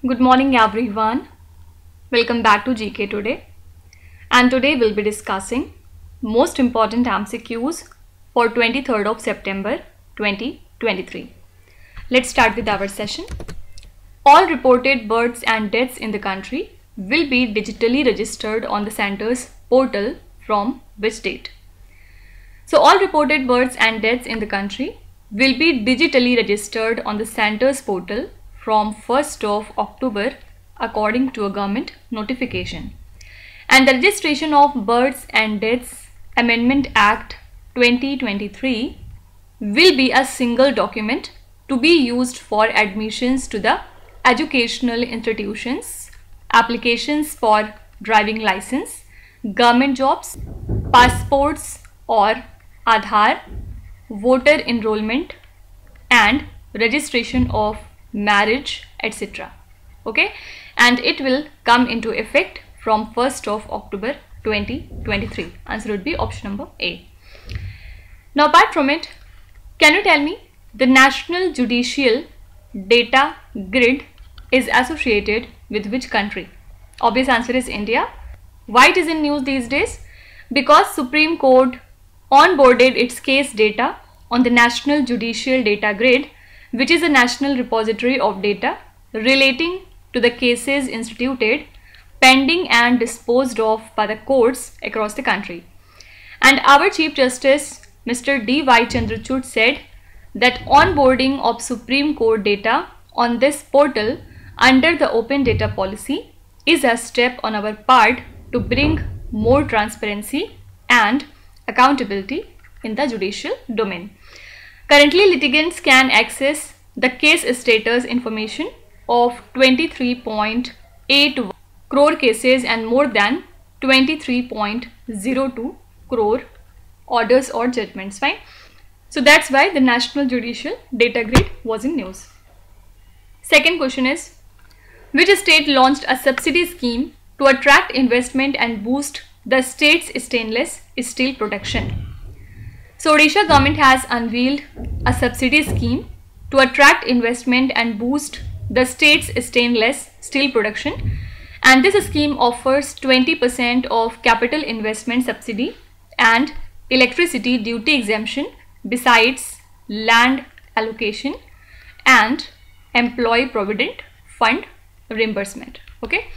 Good morning everyone. Welcome back to GK Today. And today we'll be discussing most important MCQs for 23rd of September 2023. Let's start with our session. All reported births and deaths in the country will be digitally registered on the center's portal from which date? So all reported births and deaths in the country will be digitally registered on the center's portal from 1st of October according to a government notification. And the Registration of Births and Deaths Amendment Act 2023 will be a single document to be used for admissions to the educational institutions, applications for driving license, government jobs, passports or Aadhaar, voter enrollment and registration of marriage, etc. Okay, and it will come into effect from 1st of October 2023. Answer would be option number A. Now apart from it, can you tell me the National Judicial Data Grid is associated with which country? Obvious answer is India. Why it is in news these days? Because Supreme Court onboarded its case data on the National Judicial Data Grid, which is a national repository of data relating to the cases instituted, pending and disposed of by the courts across the country. And our Chief Justice Mr. D.Y. Chandrachud said that onboarding of Supreme Court data on this portal under the open data policy is a step on our part to bring more transparency and accountability in the judicial domain. Currently, litigants can access the case status information of 23.81 crore cases and more than 23.02 crore orders or judgments. Fine. So that's why the National Judicial Data Grid was in news. Second question is, which state launched a subsidy scheme to attract investment and boost the state's stainless steel production? So Odisha government has unveiled a subsidy scheme to attract investment and boost the state's stainless steel production, and this scheme offers 20% of capital investment subsidy and electricity duty exemption besides land allocation and employee provident fund reimbursement. Okay.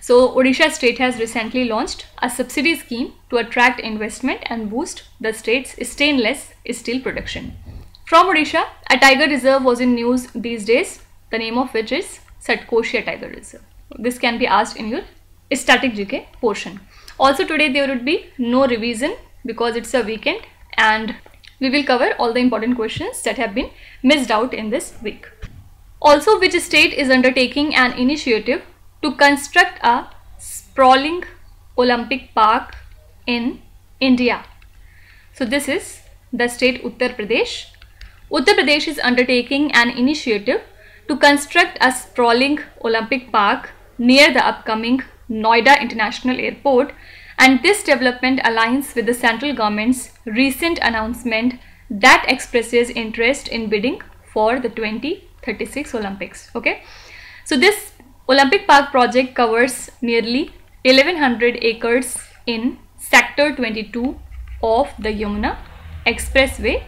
So Odisha state has recently launched a subsidy scheme to attract investment and boost the state's stainless steel production. From Odisha, a tiger reserve was in news these days, the name of which is Satkoshia Tiger Reserve. This can be asked in your static GK portion. Also today there would be no revision because it's a weekend and we will cover all the important questions that have been missed out in this week. Also, which state is undertaking an initiative to construct a sprawling Olympic park in India? So this is the state Uttar Pradesh. Uttar Pradesh is undertaking an initiative to construct a sprawling Olympic park near the upcoming Noida International Airport, and this development aligns with the central government's recent announcement that expresses interest in bidding for the 2036 Olympics. Okay, so this Olympic Park project covers nearly 1100 acres in Sector 22 of the Yamuna Expressway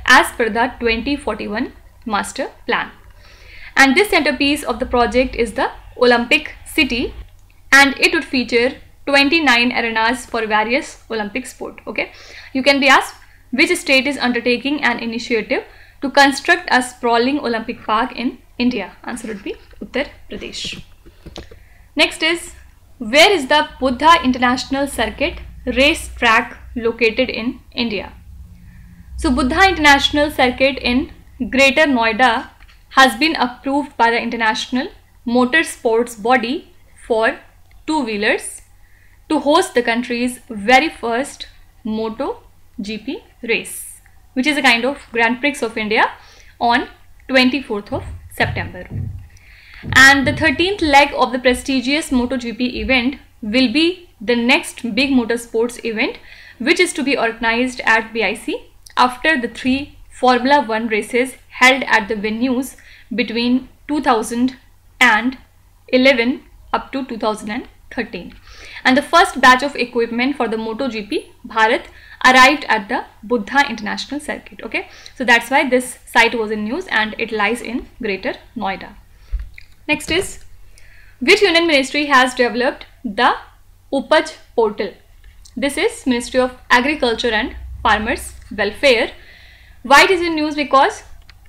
as per the 2041 Master Plan. And this centerpiece of the project is the Olympic City, and it would feature 29 arenas for various Olympic sport. Okay, you can be asked which state is undertaking an initiative to construct a sprawling Olympic park in India. Answer would be Uttar Pradesh. Next is, where is the Buddha International Circuit race track located in India? So Buddha International Circuit in Greater Noida has been approved by the International Motor Sports Body for two-wheelers to host the country's very first MotoGP race, which is a kind of Grand Prix of India on 24th of September. And the 13th leg of the prestigious MotoGP event will be the next big motorsports event, which is to be organized at BIC after the 3 Formula 1 races held at the venues between 2000 and 2011 up to 2013. And the first batch of equipment for the MotoGP Bharat arrived at the Buddha International Circuit. Okay, so that's why this site was in news, and it lies in Greater Noida. Next is, which union ministry has developed the Upaj portal? This is Ministry of Agriculture and Farmers Welfare. Why it is in news? Because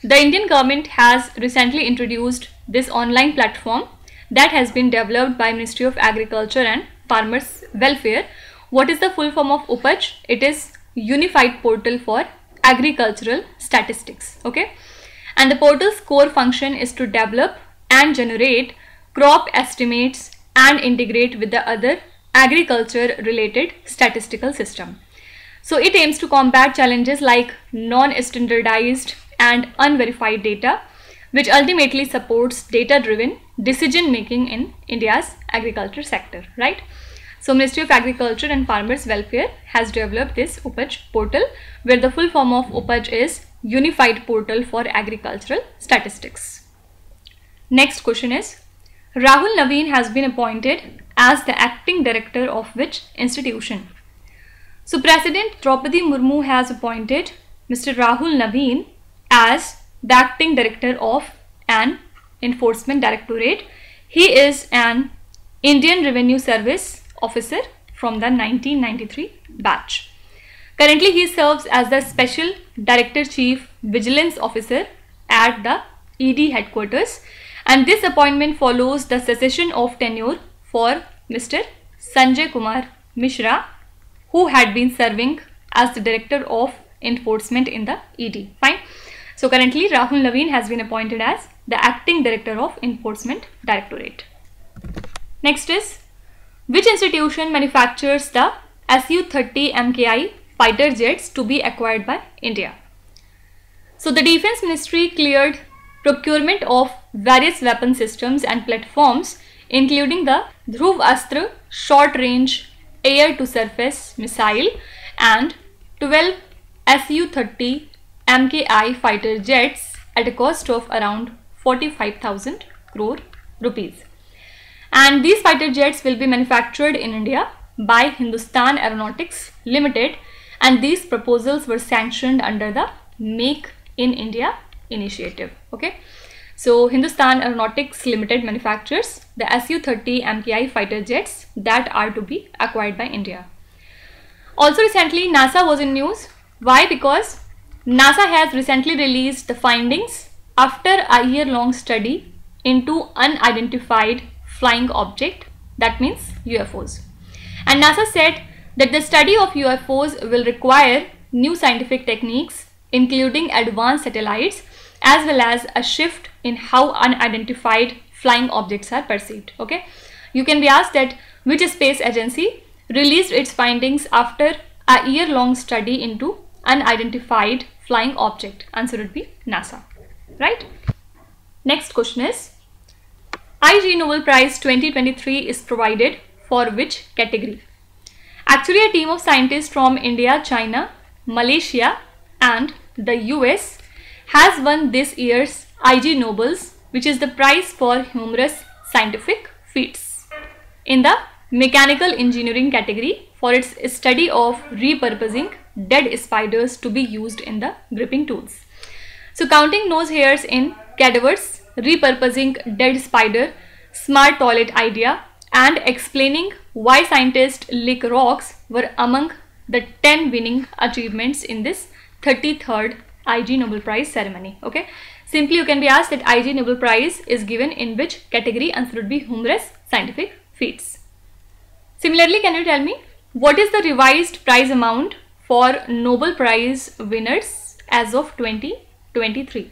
the Indian government has recently introduced this online platform that has been developed by Ministry of Agriculture and Farmers Welfare. What is the full form of Upaj? It is Unified Portal for Agricultural Statistics. Okay, and the portal's core function is to develop and generate crop estimates and integrate with the other agriculture related statistical system. So it aims to combat challenges like non-standardized and unverified data, which ultimately supports data-driven decision making in India's agriculture sector, right? So Ministry of Agriculture and Farmers Welfare has developed this Upaj portal, where the full form of Upaj is Unified Portal for Agricultural Statistics. Next question is, Rahul Naveen has been appointed as the acting director of which institution? So President Draupadi Murmu has appointed Mr. Rahul Naveen as the acting director of an enforcement directorate. He is an Indian Revenue Service officer from the 1993 batch. Currently he serves as the Special Director Chief Vigilance Officer at the ED headquarters, and this appointment follows the cessation of tenure for Mr. Sanjay Kumar Mishra, who had been serving as the Director of Enforcement in the ED. Fine. So currently Rahul Naveen has been appointed as the acting director of Enforcement Directorate. Next is, which institution manufactures the Su-30 MKI fighter jets to be acquired by India? So the Defense Ministry cleared procurement of various weapon systems and platforms, including the Dhruv Astra short-range air-to-surface missile and 12 Su-30 MKI fighter jets at a cost of around 45,000 crore rupees. And these fighter jets will be manufactured in India by Hindustan Aeronautics Limited, and these proposals were sanctioned under the Make in India initiative. Okay, so Hindustan Aeronautics Limited manufactures the Su-30 MKI fighter jets that are to be acquired by India. Also recently NASA was in news. Why? Because NASA has recently released the findings after a year-long study into unidentified flying object, that means UFOs. And NASA said that the study of UFOs will require new scientific techniques, including advanced satellites, as well as a shift in how unidentified flying objects are perceived. Okay, you can be asked that which space agency released its findings after a year-long study into unidentified flying object? Answer would be NASA, right? Next question is, IG Nobel Prize 2023 is provided for which category? Actually, a team of scientists from India, China, Malaysia and the US has won this year's IG Nobels, which is the prize for humorous scientific feats, in the mechanical engineering category for its study of repurposing dead spiders to be used in the gripping tools. So counting nose hairs in cadavers, repurposing dead spider, smart toilet idea, and explaining why scientists lick rocks were among the 10 winning achievements in this 33rd IG Nobel Prize ceremony. Okay, simply you can be asked that IG Nobel Prize is given in which category? Answer would be humorous scientific feats. Similarly, can you tell me what is the revised prize amount for Nobel Prize winners as of 2023?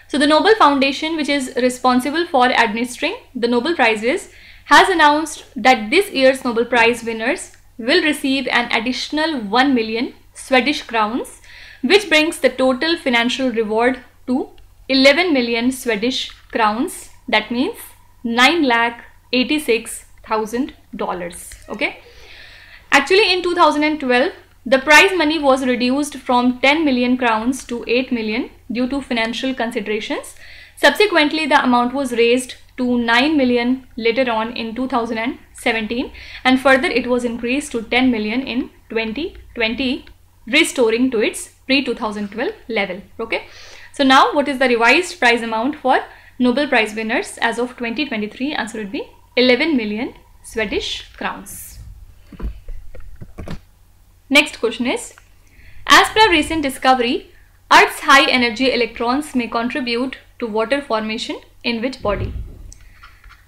So the Nobel Foundation, which is responsible for administering the Nobel Prizes, has announced that this year's Nobel Prize winners will receive an additional 1 million Swedish crowns, which brings the total financial reward to 11 million Swedish crowns. That means $9,86,000. Okay. Actually, in 2012, the prize money was reduced from 10 million crowns to 8 million due to financial considerations. Subsequently, the amount was raised to 9 million later on in 2017, and further it was increased to 10 million in 2020, restoring to its pre-2012 level. Okay, so now what is the revised prize amount for Nobel Prize winners as of 2023? Answer would be 11 million Swedish crowns. Next question is, as per recent discovery, Earth's high energy electrons may contribute to water formation in which body?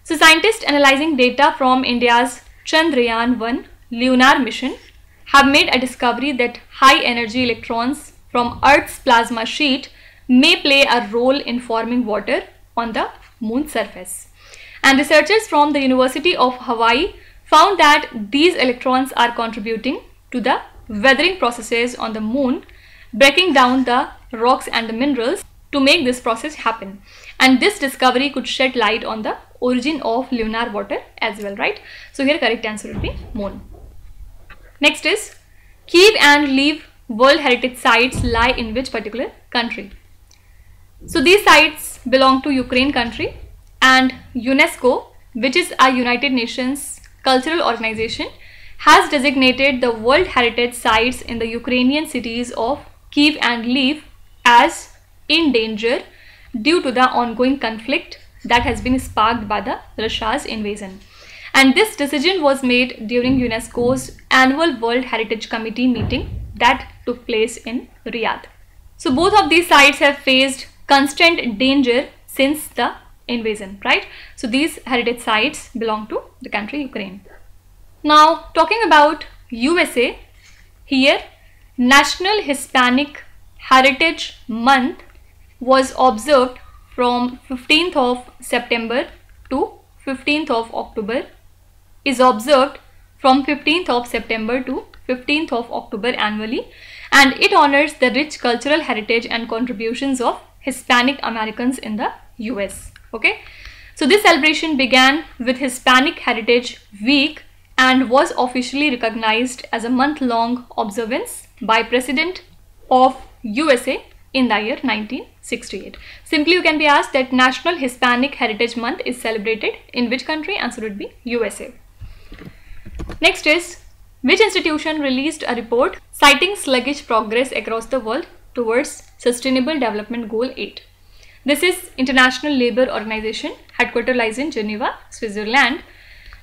So scientists analyzing data from India's Chandrayaan-1 lunar mission have made a discovery that high energy electrons from Earth's plasma sheet may play a role in forming water on the moon's surface. And researchers from the University of Hawaii found that these electrons are contributing to the weathering processes on the moon, breaking down the rocks and the minerals to make this process happen. And this discovery could shed light on the origin of lunar water as well, right? So here correct answer would be moon. Next is, Kiev and Lviv World Heritage Sites lie in which particular country? So these sites belong to Ukraine country, and UNESCO, which is a United Nations cultural organization, has designated the World Heritage Sites in the Ukrainian cities of Kiev and Lviv as in danger due to the ongoing conflict that has been sparked by the Russia's invasion. And this decision was made during UNESCO's annual World Heritage Committee meeting that took place in Riyadh. So both of these sites have faced constant danger since the invasion, right? So these heritage sites belong to the country Ukraine. Now talking about USA, here National Hispanic Heritage Month was observed from 15th of September to 15th of October, is observed from 15th of September to 15th of October annually, and it honors the rich cultural heritage and contributions of Hispanic Americans in the US. Okay, so this celebration began with Hispanic Heritage Week and was officially recognized as a month-long observance by President of USA in the year 1968. Simply you can be asked that National Hispanic Heritage Month is celebrated in which country? Answer would be USA. Next is, which institution released a report citing sluggish progress across the world towards Sustainable Development Goal 8? This is International Labour Organization, headquartered lies in Geneva, Switzerland.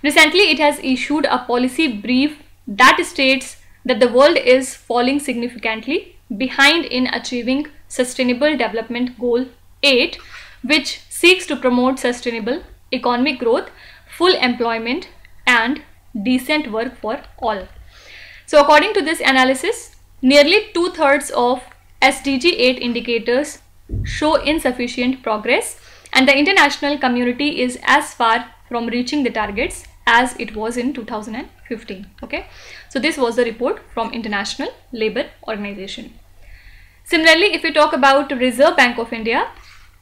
Recently, it has issued a policy brief that states that the world is falling significantly behind in achieving Sustainable Development Goal 8, which seeks to promote sustainable economic growth, full employment, and decent work for all. So according to this analysis, nearly 2/3 of SDG 8 indicators show insufficient progress, and the international community is as far from reaching the targets as it was in 2015. Okay, so this was the report from International Labour Organization. Similarly, if we talk about Reserve Bank of India,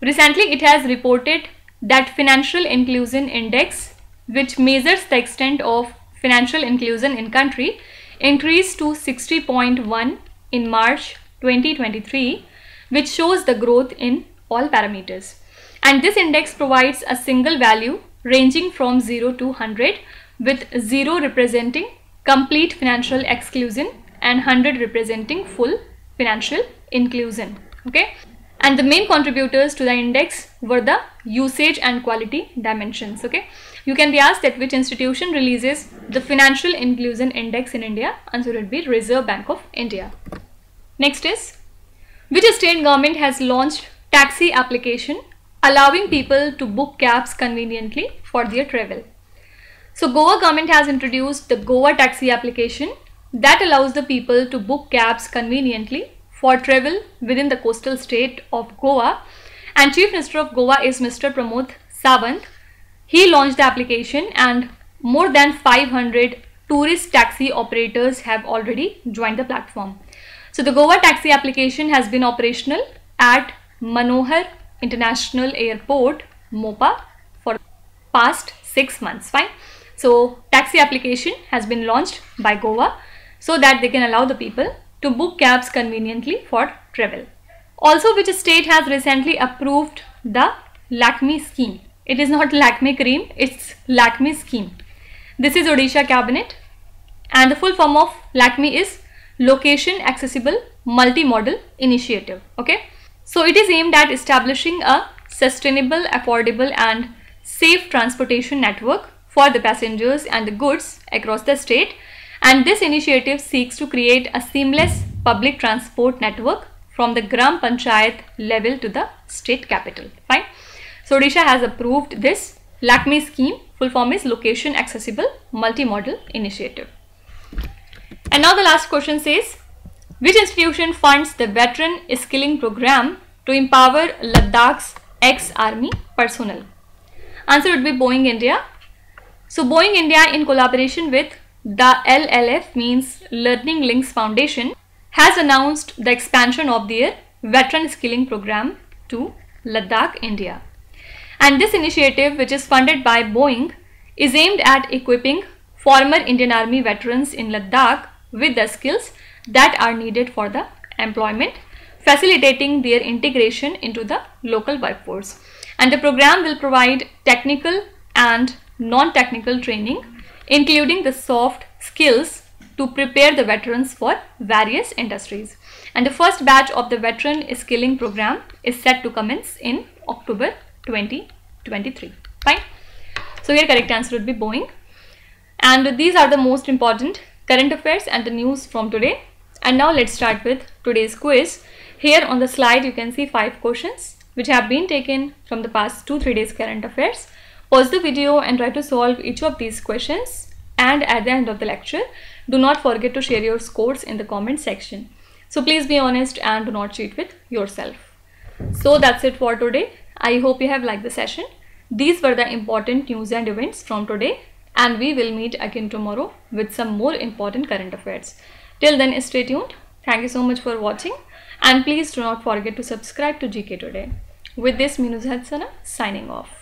recently it has reported that Financial Inclusion Index, which measures the extent of financial inclusion in country, increased to 60.1 in March 2023, which shows the growth in all parameters. And this index provides a single value ranging from 0 to 100, with 0 representing complete financial exclusion and 100 representing full financial inclusion. Okay, and the main contributors to the index were the usage and quality dimensions. Okay, you can be asked that which institution releases the Financial Inclusion Index in India? Answer would be Reserve Bank of India. Next is, which state government has launched taxi application allowing people to book cabs conveniently for their travel? So Goa government has introduced the Goa taxi application that allows the people to book cabs conveniently for travel within the coastal state of Goa, and Chief Minister of Goa is Mr. Pramod Sawant. He launched the application and more than 500 tourist taxi operators have already joined the platform. So the Goa taxi application has been operational at Manohar International Airport, Mopa, for past 6 months. Fine. So taxi application has been launched by Goa so that they can allow the people to book cabs conveniently for travel. Also, which state has recently approved the LACME scheme? It is not Lakme cream, it's Lakme scheme. This is Odisha cabinet, and the full form of Lakme is Location Accessible Multi-Modal Initiative. Okay, so it is aimed at establishing a sustainable, affordable and safe transportation network for the passengers and the goods across the state, and this initiative seeks to create a seamless public transport network from the Gram Panchayat level to the state capital. Fine. So Odisha has approved this Lakme scheme. Full form is Location Accessible Multi-Modal Initiative. And now the last question says, which institution funds the veteran skilling program to empower Ladakh's ex-army personnel? Answer would be Boeing India. So Boeing India, in collaboration with the LLF, means Learning Links Foundation, has announced the expansion of their veteran skilling program to Ladakh, India. And this initiative, which is funded by Boeing, is aimed at equipping former Indian Army veterans in Ladakh with the skills that are needed for the employment, facilitating their integration into the local workforce. And the program will provide technical and non-technical training, including the soft skills, to prepare the veterans for various industries. And the first batch of the veteran skilling program is set to commence in October 2023. Fine. So here correct answer would be Boeing. And these are the most important current affairs and the news from today. And now let's start with today's quiz. Here on the slide you can see 5 questions which have been taken from the past 2-3 days current affairs. Pause the video and try to solve each of these questions, and at the end of the lecture do not forget to share your scores in the comment section. So please be honest and do not cheat with yourself. So that's it for today. I hope you have liked the session. These were the important news and events from today, and we will meet again tomorrow with some more important current affairs. Till then, stay tuned. Thank you so much for watching, and please do not forget to subscribe to GK Today. With this, Minu Zahadsana signing off.